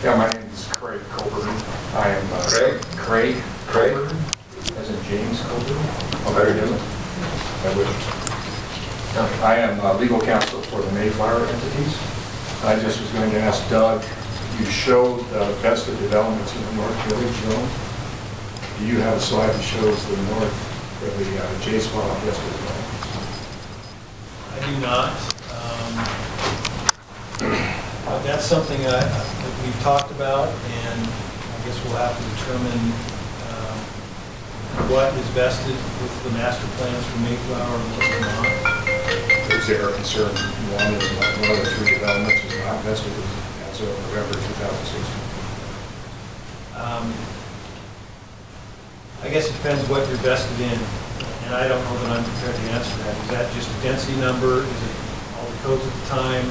Yeah, my name is Craig Colburn. I am Craig? Colburn, as in James Colburn. Oh, very good. I am legal counsel for the Mayflower entities. I just was going to ask Doug, you showed vested developments in the North Village zone. Do you have a slide that shows the north, or the J-spot vested developments? I do not. That's something that we've talked about, and I guess we'll have to determine what is vested with the master plans for Mayflower and what is not. Is there a concern one of the three developments is not vested as of November 2016? I guess it depends what you're vested in, and I don't know that I'm prepared to answer that. Is that just a density number? Is it all the codes at the time?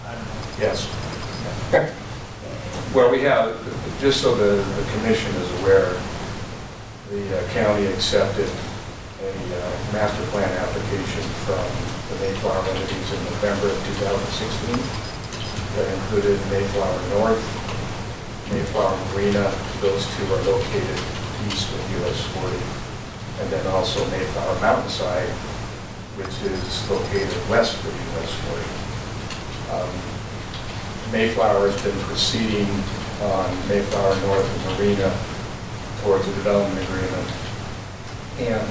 I don't know. Yes. Well, we have, just so the commission is aware, the county accepted a master plan application from the Mayflower entities in November of 2016 that included Mayflower North, Mayflower Marina. Those two are located east of US 40. And then also Mayflower Mountainside, which is located west of US 40. Mayflower has been proceeding on Mayflower North and Marina towards a development agreement and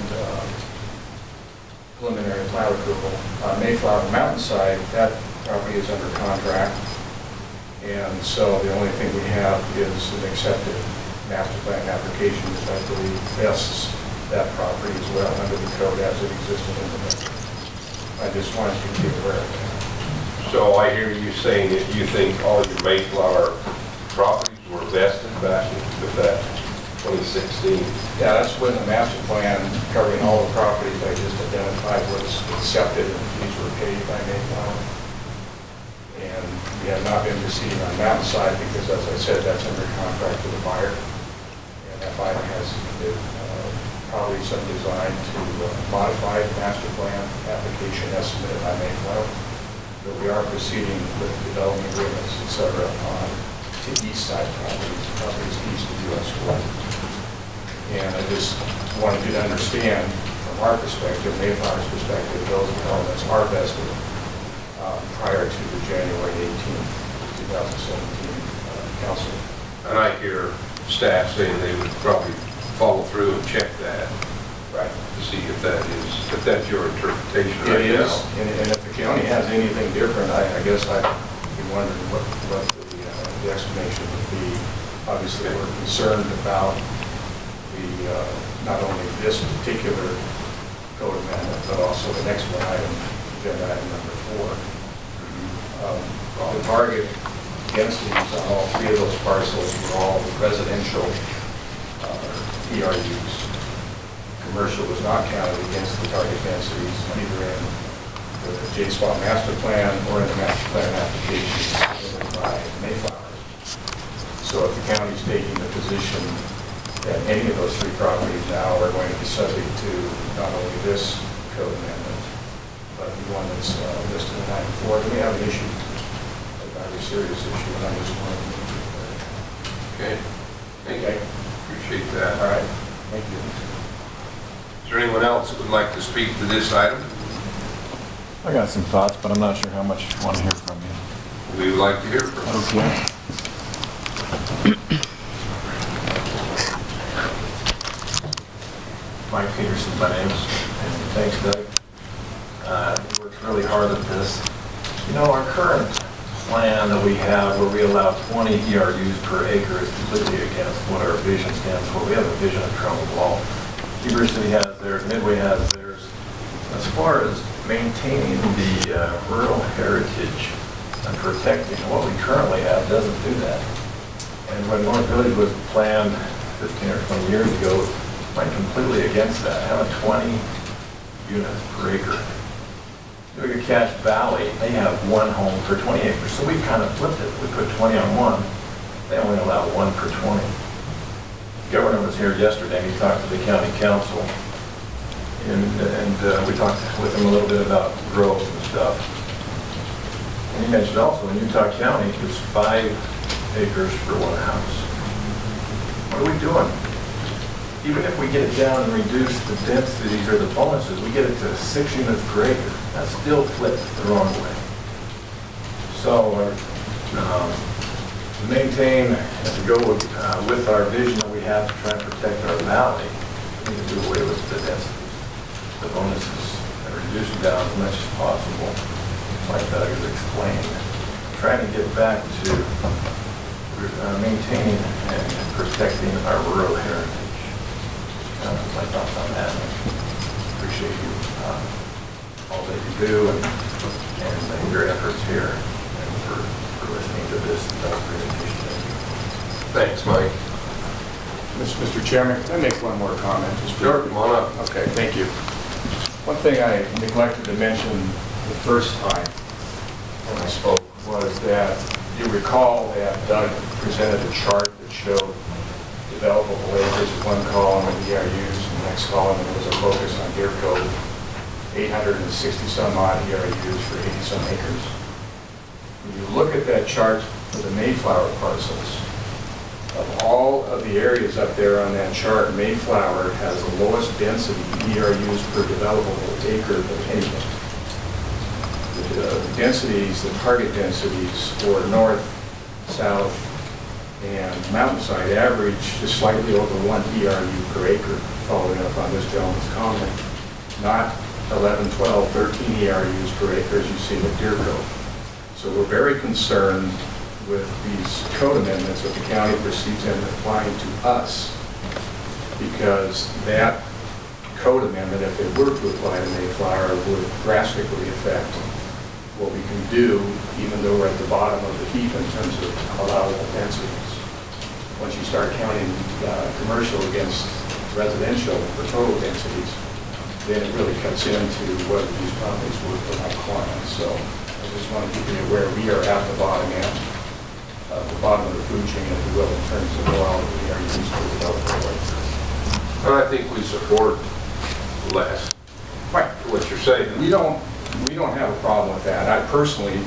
preliminary plat approval. On Mayflower Mountainside, that property is under contract, and so the only thing we have is an accepted master plan application that I believe vests that property as well under the code as it existed in the November. I just wanted you to be aware of that. So I hear you saying that you think all your Mayflower properties were vested back with that 2016? Yeah, that's when the master plan covering all the properties I just identified was accepted and fees were paid by Mayflower. And we have not been proceeding on Mountainside because, as I said, that's under contract with the buyer. And that buyer has probably some design to modify the master plan application as submitted by Mayflower. But we are proceeding with development agreements, et cetera, on the east side properties east of US 40. And I just wanted you to understand, from our perspective, Mayflower's perspective, those developments are vested prior to the January 18, 2017 council. And I hear staff saying they would probably follow through and check that. Right. To see if that's your interpretation right now. It is, now. and if the county has anything different, I guess I'd be wondering what the explanation would be. Obviously, we're concerned about not only this particular code amendment, but also the next one item, agenda item number 4. The target densities on all three of those parcels were all residential ERUs. Commercial was not counted against the target densities, either in the J-spot master plan or in the master plan application submitted by Mayflower. So if the county is taking the position that any of those three properties now are going to be subject to not only this code amendment, but the one that's listed in item 4, then we have an issue, a very serious issue, and I just wanted to make it clear. Okay. Thank you. Appreciate that. All right. Thank you. Is there anyone else that would like to speak to this item? I got some thoughts, but I'm not sure how much you want to hear from me. We would like to hear from you. Okay. Mike Peterson, my name is, and thanks, Doug. Worked really hard at this. You know, our current plan that we have where we allow 20 ERUs per acre is completely against what our vision stands for. We have a vision of Trumbull Wall. Heber City has theirs, Midway has theirs. As far as maintaining the rural heritage and protecting what we currently have doesn't do that. And when North Village was planned 15 or 20 years ago, went completely against that, having 20 units per acre. Look at Cache Valley, they have one home per 20 acres, so we kind of flipped it. We put 20 on one, they only allow 1 per 20. The governor was here yesterday, and he talked to the county council, and we talked with him a little bit about growth and stuff. And he mentioned also in Utah County, there's 5 acres for one house. What are we doing? Even if we get it down and reduce the densities or the bonuses, we get it to 6 units per acre. That's still flipped the wrong way. So, to maintain and to go with our vision that we have to try and protect our valley, we need to do away with the densities, the bonuses, and reduce them down as much as possible, like Doug has explained. Trying to get back to maintaining and protecting our rural heritage. My thoughts on that. Appreciate you, all that you do and your efforts here and for listening to this presentation. Thanks, Mike. Mr. Chairman, can I make one more comment? Just Sure, come on up. Okay, thank you. One thing I neglected to mention the first time when I spoke was that you recall that Doug presented a chart that showed developable acres in one column and ERUs in the next column, and there was a focus on Deer Cove, 860 some odd ERUs for 80 some acres. When you look at that chart for the Mayflower parcels, of all of the areas up there on that chart, Mayflower has the lowest density ERUs per developable acre of anything. The densities, the target densities for north, south, and mountainside average just slightly over 1 ERU per acre, following up on this gentleman's comment, not 11, 12, 13 ERUs per acre as you see at Deer Cove. So we're very concerned with these code amendments that the county proceeds in applying to us, because that code amendment, if it were to apply to Mayflower, would drastically affect what we can do, even though we're at the bottom of the heap in terms of allowable densities. Once you start counting commercial against residential for total densities, then it really cuts into whether these properties work for my clients. So I just want to keep you aware, we are at the bottom end, the bottom of the food chain, if you will, in terms of how we are used to developing. I think we support less. Right. What you're saying. We don't have a problem with that. I personally,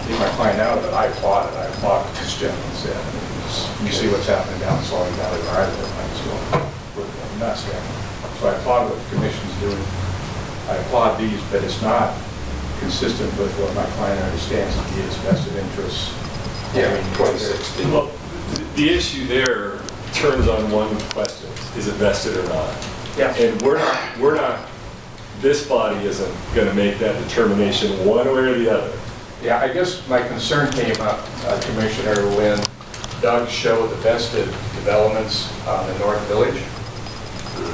take my client out of it, I applaud it. I applaud what this gentleman said. I mean, you see what's happening down in Salt Lake Valley where I live, I'm just going nuts down. So I applaud what the commission's doing. I applaud these, but it's not consistent with what my client understands to be his vested interests. Yeah, 2016. Well, the issue there turns on one question: is it vested or not? Yeah. And we're not. This body isn't going to make that determination one way or the other. Yeah, I guess my concern came up, Commissioner, when Doug showed the vested developments on the North Village.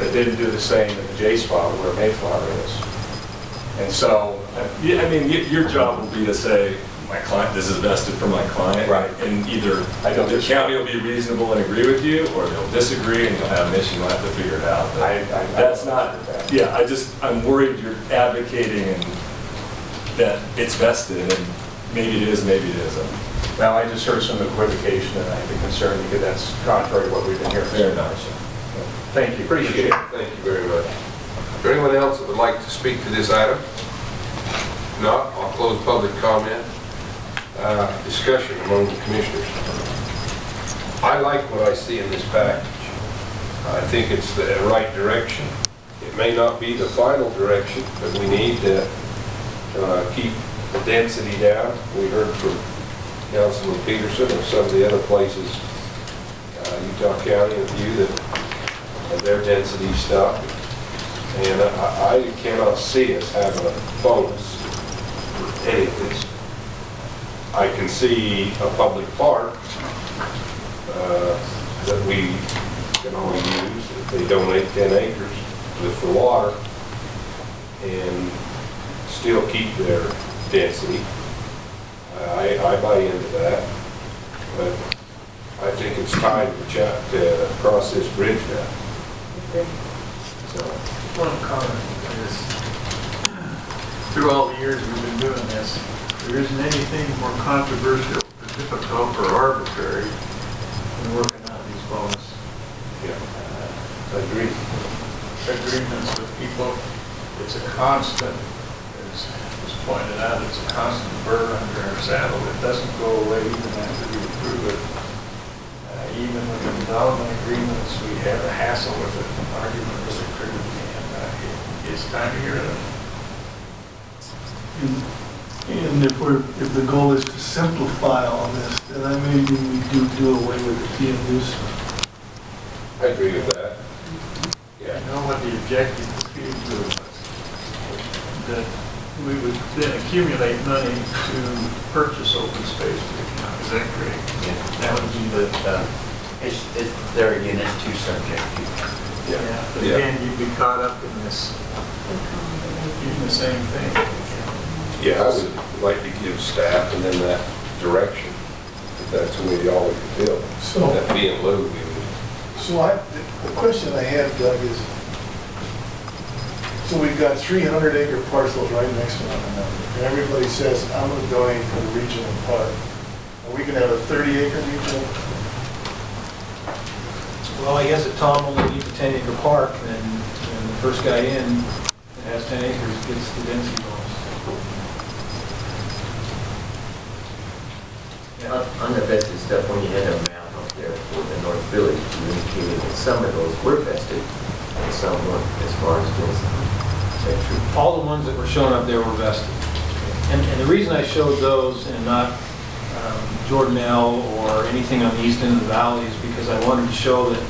It didn't do the same in the J-spot where Mayflower is. And so, Yeah, I mean, your job will be to say, my client, this is vested for my client. Right. And either I don't the disagree. county will be reasonable and agree with you, or they'll disagree and you'll have an issue, you'll have to figure it out. But that's not, yeah, I'm worried you're advocating that it's vested, and maybe it is, maybe it isn't. well, I just heard some equivocation and I'd be concerned because that's contrary to what we've been hearing. Fair enough. Thank you. Appreciate it. Thank you very much. Is there anyone else that would like to speak to this item? If not, I'll close public comment. Discussion among the commissioners. I like what I see in this package. I think it's the right direction. It may not be the final direction, but we need to keep the density down. We heard from Councilman Peterson and some of the other places, Utah County, a few that have their density stuff. And I cannot see us having a bonus for any of this. I can see a public park that we can only use if they donate 10 acres with the water and still keep their density. I buy into that, but I think it's time to cross this bridge now. So, One comment is, through all the years we've been doing this, there isn't anything more controversial or difficult or arbitrary than working out these bonus agreements with people. It's a constant, as was pointed out, it's a constant burr under our saddle. It doesn't go away even after we approve it. even with the development agreements, we have a hassle with an argument with the crew, and it's time to get rid of it. And if the goal is to simplify all this, then I maybe we do away with the fee and use. I agree with that. I know what the objective of the was, that we would then accumulate money to purchase open space for the county. Is that correct? That would be there again, it's too subjective. Yeah. But Yeah. again, you'd be caught up in this, doing the same thing. Yeah, I would like to give staff and then that direction, if that's the way y'all would feel. So- That being low, we would. So the question I have, Doug, is, so we've got 300-acre parcels right next to one another, and everybody says, I'm going to donate for the regional park. Are we going to have a 30-acre regional? Well, I guess if Tom only needs a 10-acre park, then the first guy in that has 10 acres gets the density bonus. On the vested stuff, when you had a map up there for the North Village, you indicated that some of those were vested and some weren't, as far as density. Is that true? All the ones that were shown up there were vested. And the reason I showed those and not Jordanelle or anything on the east end of the valley is because I wanted to show that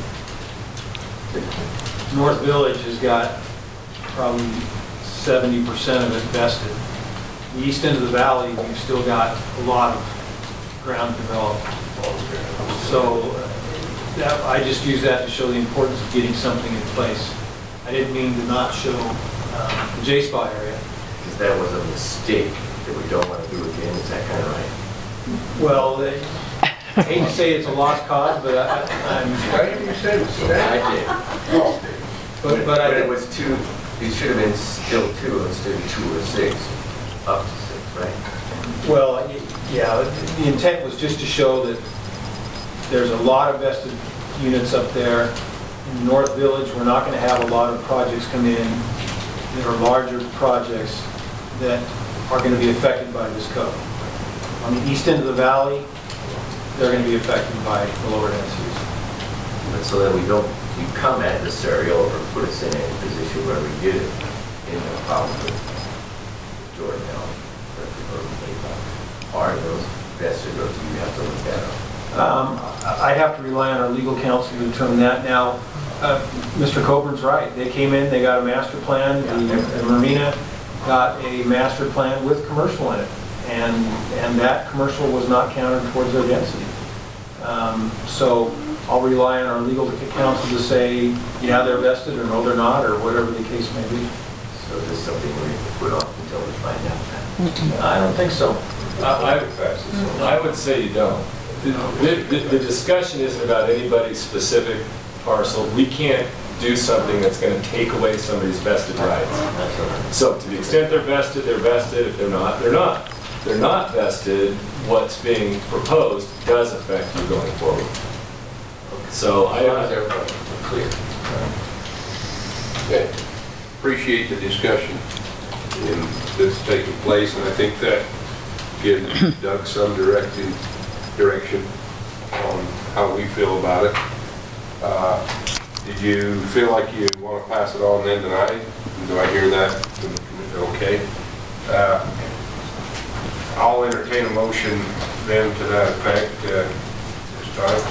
North Village has got probably 70% of it vested. The east end of the valley, we've still got a lot of ground developed. So I just use that to show the importance of getting something in place. I didn't mean to not show the J-spot area. Because that was a mistake that we don't want to do again, is that kind of right? Well, I hate to say it's a lost cause, but I'm... Why didn't you say the state? I did. But But I... it was two, it should have been still 2 instead of 2 or 6, up to 6, right? Well, yeah, the intent was just to show that there's a lot of vested units up there. In North Village, we're not going to have a lot of projects come in that are larger projects that are going to be affected by this code. On the east end of the valley, they're going to be affected by the lower densities. But so that we don't become adversarial or put us in a position where we get it in the problem with Jordan County. Are those vested, or do you have to look that up? I have to rely on our legal counsel to determine that. Now, Mr. Coburn's right. They came in, they got a master plan. The Marina got a master plan with commercial in it. And that commercial was not counted towards their density. So I'll rely on our legal counsel to say, yeah, they're vested, or no, they're not, or whatever the case may be. So this is something we have to put off until we find out that. I don't think so. I would say you don't. The discussion isn't about anybody's specific parcel. We can't do something that's going to take away somebody's vested rights. That's all right. So to the extent they're vested, they're vested. If they're not, they're not. If they're not vested, what's being proposed does affect you going forward. So As long as everybody's clear. Okay. Appreciate the discussion that's taking place, and I think that gives Doug some direction on how we feel about it. Did you feel like you want to pass it on then tonight? Do I hear that? Okay. I'll entertain a motion then to that effect this time.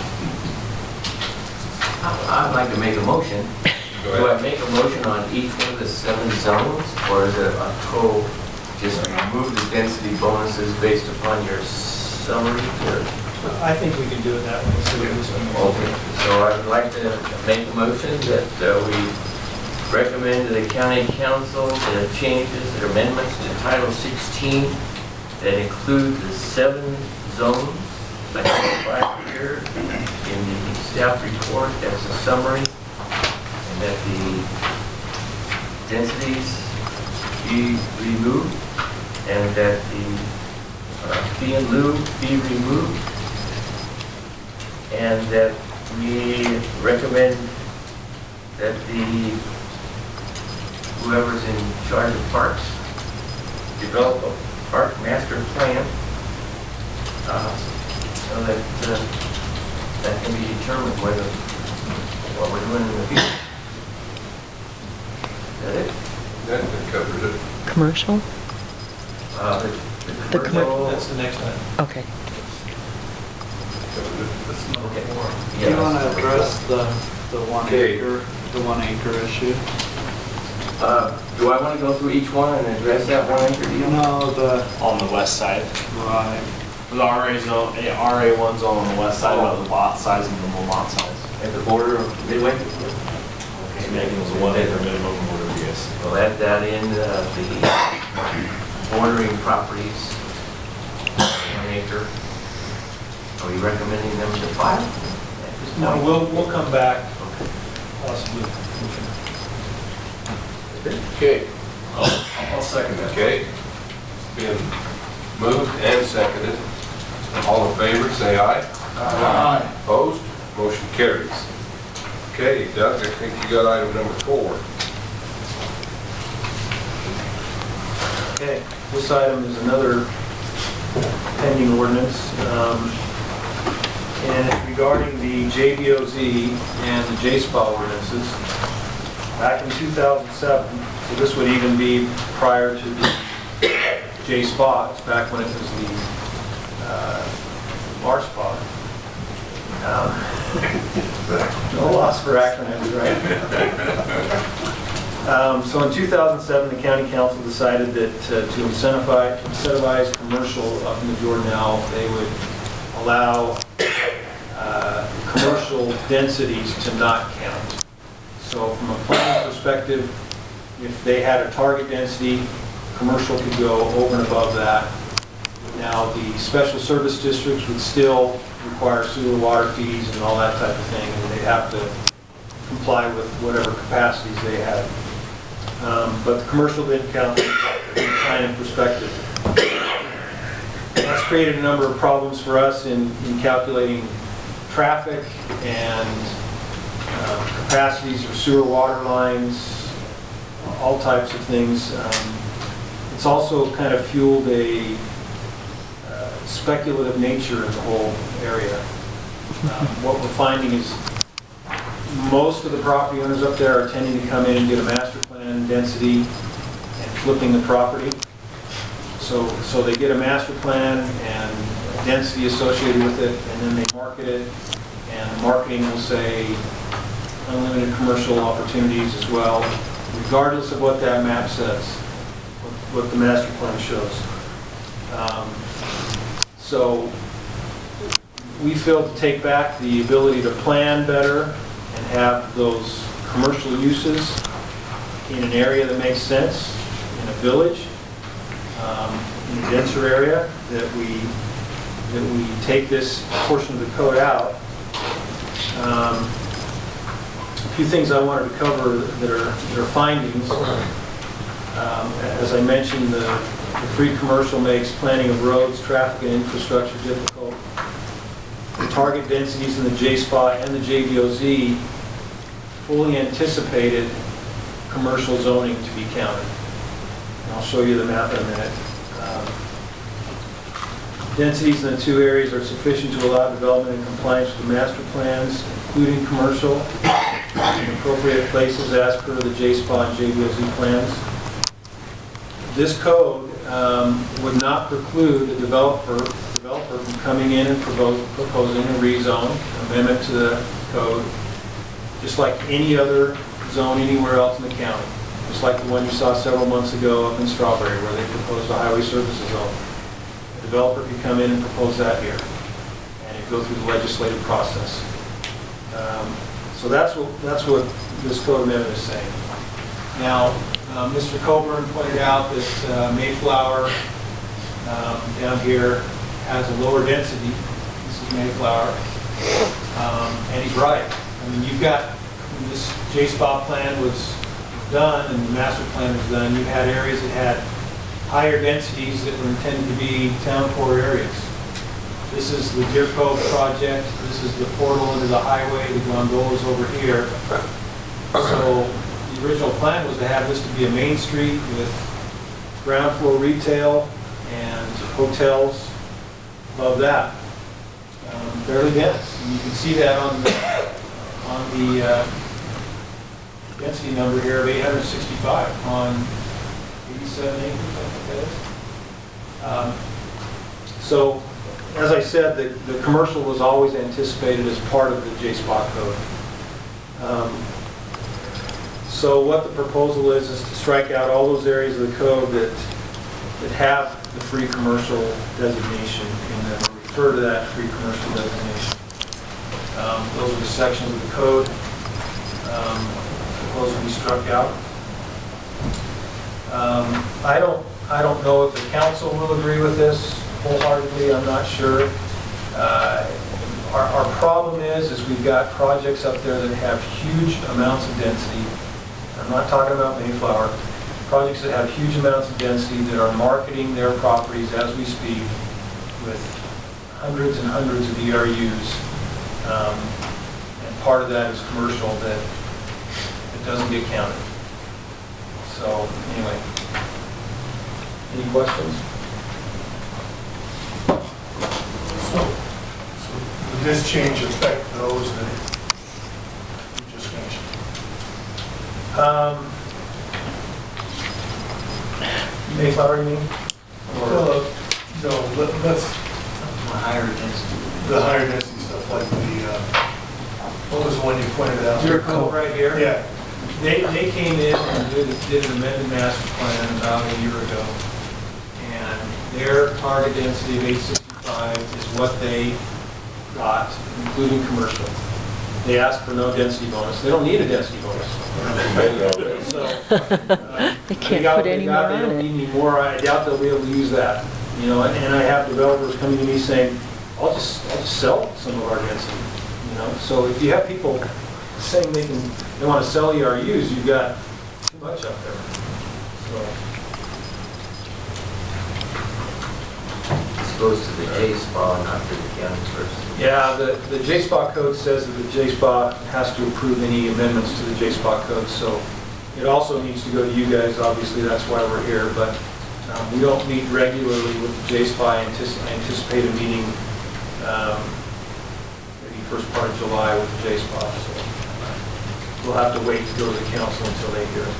I'd like to make a motion. Go Do I ahead. make a motion on each one of the 7 zones, or is it a total, just remove the density bonuses based upon your summary? Or? I think we can do it that way. So we just Okay, so I'd like to make a motion that we recommend to the county council the changes or amendments to Title 16 that include the 7 zones identified here in the staff report as a summary, and that the densities be removed, and that the fee in lieu be removed, and that we recommend that whoever's in charge of parks develop a park master plan so that that can be determined whether, what we're doing in the future. Is that it? That covers it. Commercial? The commer- That's the next one. Okay. Okay. Do you want to address the one Okay. acre, the 1 acre issue? Do I want to go through each one and address that 1 acre deal? No, On the west side. right. The RA zone, RA1 zone on the west side about the lot size and the lot size. At the border of Midway? Okay, making those 1 acre minimum order, yes. We'll add that in, the bordering properties, 1 acre. Are we recommending them to file? No, we'll come back, possibly. Okay, I'll second that. okay. Been moved and seconded. All in favor, say aye. Aye. Opposed? Motion carries. Okay, Doug, I think you got item number 4. Okay, this item is another pending ordinance, and it's regarding the JBOZ and the J-SPA ordinances. Back in 2007, so this would even be prior to the J-SPA, it's back when it was the R-SPA. No loss for acronyms, right? So in 2007, the county council decided that to incentivize commercial up in the Jordanelle, they would allow commercial densities to not count. So from a planning perspective, if they had a target density, commercial could go over and above that. Now, the special service districts would still require sewer water fees and all that type of thing, and they'd have to comply with whatever capacities they had. But the commercial didn't count from a planning perspective. That's created a number of problems for us in calculating traffic and capacities of sewer water lines, all types of things. It's also kind of fueled a speculative nature in the whole area. What we're finding is most of the property owners up there are tending to come in and get a master plan density and flipping the property. So they get a master plan and a density associated with it, and then they market it, and the marketing will say unlimited commercial opportunities as well, regardless of what that map says, what the master plan shows. So we feel to take back the ability to plan better and have those commercial uses in an area that makes sense, in a village, in a denser area, that we take this portion of the code out. A few things I wanted to cover that are findings. As I mentioned, the free commercial makes planning of roads, traffic, and infrastructure difficult. The target densities in the J-SPA and the JBOZ fully anticipated commercial zoning to be counted. And I'll show you the map in a minute. Densities in the two areas are sufficient to allow development in compliance with the master plans, including commercial, in appropriate places as per the J-SPA and JBOZ plans. This code would not preclude a developer from coming in and proposing a rezone, amendment to the code, just like any other zone anywhere else in the county. Just like the one you saw several months ago up in Strawberry, where they proposed a highway services zone. A developer could come in and propose that here, and it go through the legislative process. So that's what this code amendment is saying. Now, Mr. Coburn pointed out that Mayflower down here has a lower density. This is Mayflower, and he's right. I mean, you've got, when this J-SPA plan was done and the master plan was done, you had areas that had higher densities that were intended to be town core areas. This is the Deer Cove project. This is the portal into the highway. The gondolas over here. So the original plan was to have this to be a main street with ground floor retail and hotels above that. fairly dense. And you can see that on the density number here of 865 on 87 acres, I think that is. So, as I said, the commercial was always anticipated as part of the JSPA code. So what the proposal is to strike out all those areas of the code that have the free commercial designation in them, or refer to that free commercial designation. Those are the sections of the code. Those will be struck out. I don't know if the council will agree with this wholeheartedly. I'm not sure. Our problem is we've got projects up there that have huge amounts of density. I'm not talking about Mayflower. Projects that have huge amounts of density that are marketing their properties as we speak with hundreds and hundreds of ERUs. And part of that is commercial that doesn't get counted. So anyway, any questions? So would this change affect those that you just mentioned? Mayflower, you mean? Well, no, let's, The higher density. the higher density stuff, like what was the one you pointed out? Your code right here? Yeah. They came in and did an amended master plan about a year ago. And their target density of 865 is what they got, including commercial. They asked for no density bonus. They don't need a density bonus. They can't put any more on They don't it. need any more. I doubt they'll be able to use that. You know, and I have developers coming to me saying, I'll just sell some of our density. You know, so if you have people saying they want to sell ERUs, you've got too much up there. So. This goes to the JSPA, not to the county first. Yeah, the JSPA code says that the JSPA has to approve any amendments to the JSPA code, so it also needs to go to you guys. Obviously, that's why we're here, but we don't meet regularly with the JSPA. I anticipate a meeting maybe first part of July with the JSPA, so we'll have to wait to go to the council until they hear it.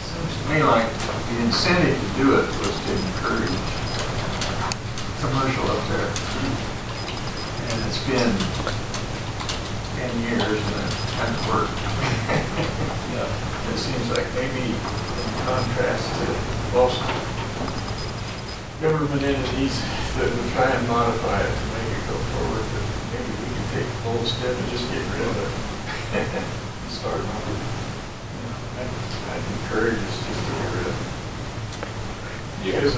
Seems to me like the incentive to do it was to encourage commercial up there. And it's been 10 years and it hasn't worked. Yeah. It seems like maybe in contrast to most government entities that would try and modify it to make it go forward, that maybe we could take a bold step and just get rid of it. Start over. I'd encourage us just to get rid of it. Because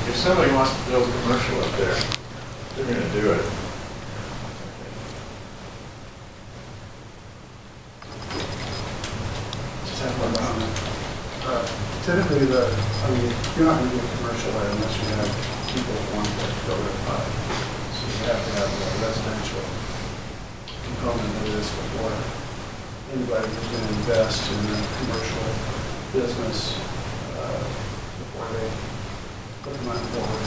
if somebody wants to build commercial up there, they're going to do it. Just have one comment. Typically, you're not going to get commercial there unless you have people who want to go to 5. So you have to have a residential component of this before anybody is going to invest in a commercial business before they put the money forward.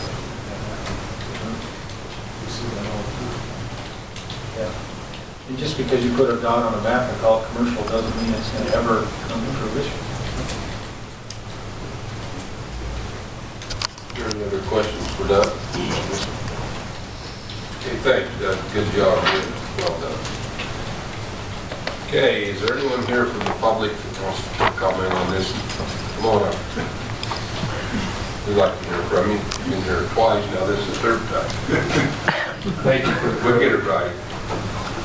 You see that all the time. Yeah. And just because you put a dot on a map and call it commercial doesn't mean it's going to ever come to fruition. Are there any other questions for Doug? Okay, thanks, Doug. Good job. Well done. Okay, is there anyone here from the public that wants to comment on this? Come on up. We'd like to hear from you. You've been here twice, now this is the third time. Thank you for the We'll get it right.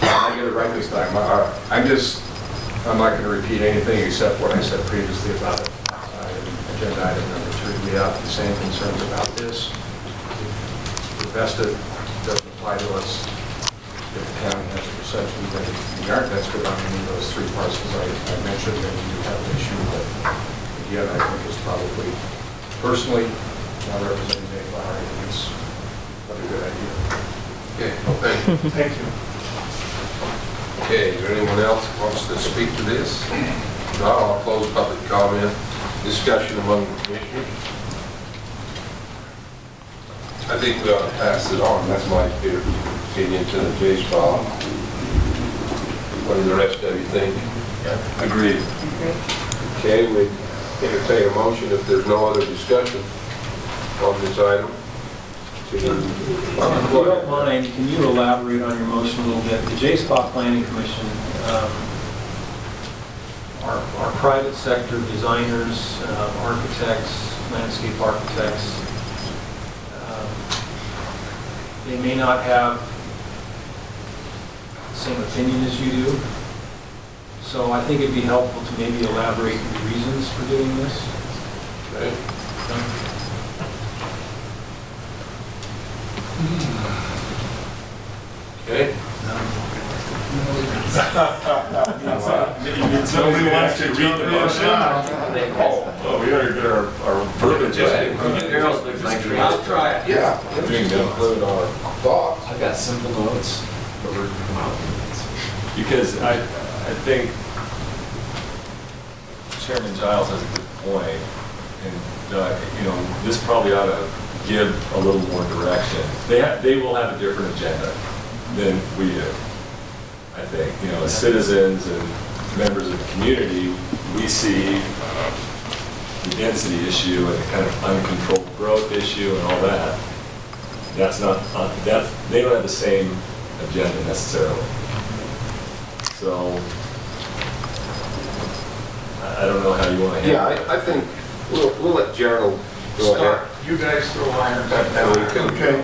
I'll get it right this time. I'm not going to repeat anything except what I said previously about it. Agenda item number 3, we have the same concerns about this. The vested doesn't apply to us. If the county has a perception that we aren't vested on any of those 3 parcels I mentioned, then you have an issue. But again, I think it's probably, personally, not representing Mayflower, I think it's a good idea. Okay, well, thank you. Thank you. Okay, is there anyone else who wants to speak to this? No, I'll close public comment. Discussion among the commissioners. I think we ought to pass it on. That's my opinion to the J-Spot. What do the rest of you think? Agreed. Okay, we entertain a motion if there's no other discussion on this item. If you don't mind, can you elaborate on your motion a little bit? The J-Spot Planning Commission, our private sector designers, architects, landscape architects, they may not have the same opinion as you do. So I think it'd be helpful to maybe elaborate the reasons for doing this. Okay. Okay. Somebody wants to read the motion? Oh, we better get our verbiage. Girls looks like trees. I'll try it. Yeah. Doing them. Include our thoughts. I've got simple notes, but we're because I think Chairman Giles has a good point, and this probably ought to give a little more direction. They will have a different agenda than we do. I think, as citizens and members of the community, we see the density issue and the kind of uncontrolled growth issue and all that. That's not, they don't have the same agenda necessarily. So, I don't know how you want to handle it. Yeah, I think we'll let Gerald go ahead. You guys throw irons at And we can